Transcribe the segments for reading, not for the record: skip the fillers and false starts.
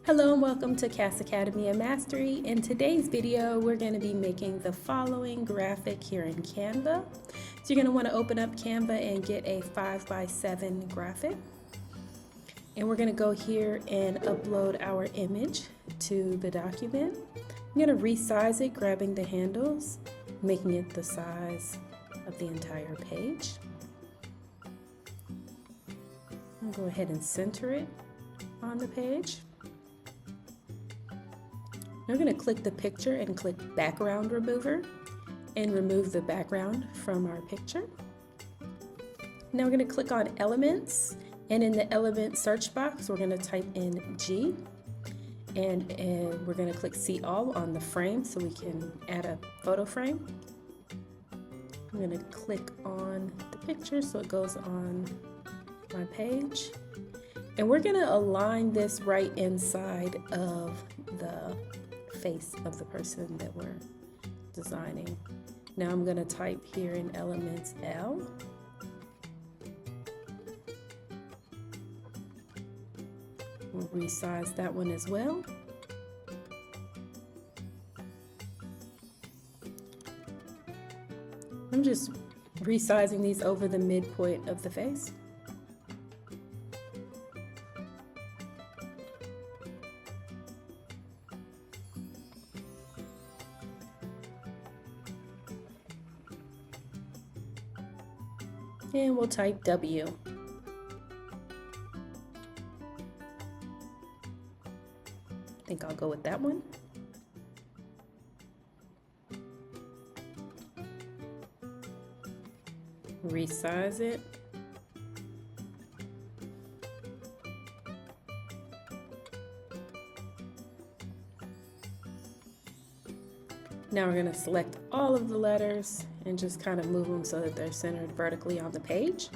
Hello and welcome to CAS Academy of Mastery. In today's video, we're going to be making the following graphic here in Canva. So you're going to want to open up Canva and get a 5x7 graphic. And we're going to go here and upload our image to the document. I'm going to resize it, grabbing the handles, making it the size of the entire page. I'll go ahead and center it on the page. We're going to click the picture and click background remover and remove the background from our picture. Now we're going to click on elements, and in the element search box we're going to type in G, and we're going to click see all on the frame so we can add a photo frame. I'm going to click on the picture so it goes on my page, and we're going to align this right inside of the face of the person that we're designing. Now I'm going to type here in elements L. We'll resize that one as well. I'm just resizing these over the midpoint of the face. And we'll type W. I think I'll go with that one. Resize it. Now we're going to select all of the letters and just kind of move them so that they're centered vertically on the page.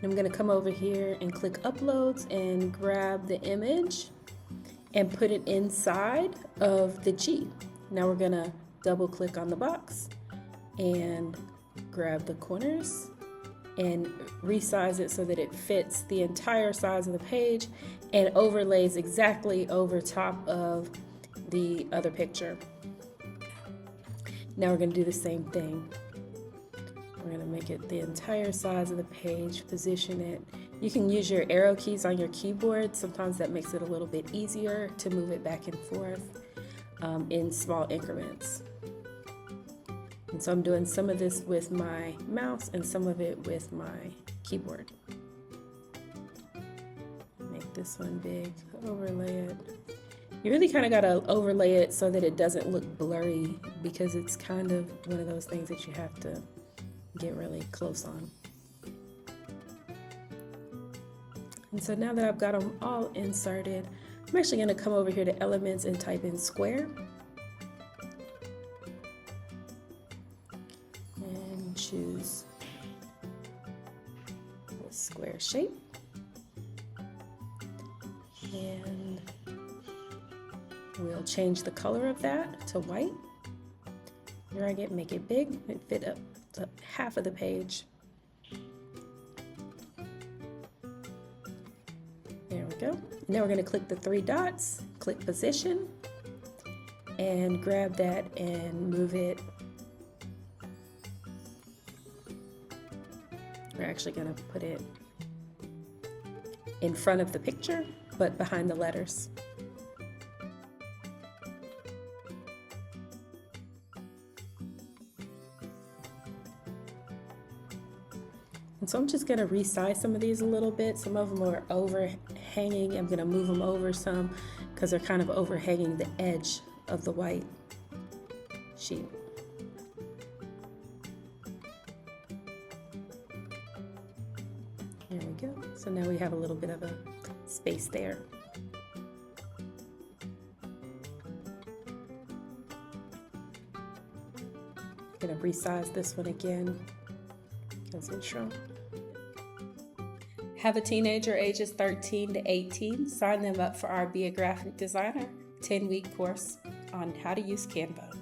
I'm going to come over here and click uploads and grab the image and put it inside of the G. Now we're going to double click on the box and grab the corners and resize it so that it fits the entire size of the page and overlays exactly over top of the other picture. Now we're going to do the same thing. We're going to make it the entire size of the page, position it. You can use your arrow keys on your keyboard. Sometimes that makes it a little bit easier to move it back and forth in small increments. And so I'm doing some of this with my mouse and some of it with my keyboard. Make this one big, overlay it. You really kind of got to overlay it so that it doesn't look blurry, because it's kind of one of those things that you have to get really close on. And so now that I've got them all inserted, I'm actually going to come over here to elements and type in square. And choose the square shape. And we'll change the color of that to white. Drag it, make it big, and fit up to half of the page. There we go. Now we're going to click the three dots, click position, and grab that and move it. We're actually going to put it in front of the picture, but behind the letters. And so I'm just going to resize some of these a little bit. Some of them are overhanging. I'm going to move them over some because they're kind of overhanging the edge of the white sheet. There we go. So now we have a little bit of a space there. I'm going to resize this one again because it shrunk. Have a teenager ages 13 to 18, sign them up for our Be a Graphic Designer 10-week course on how to use Canva.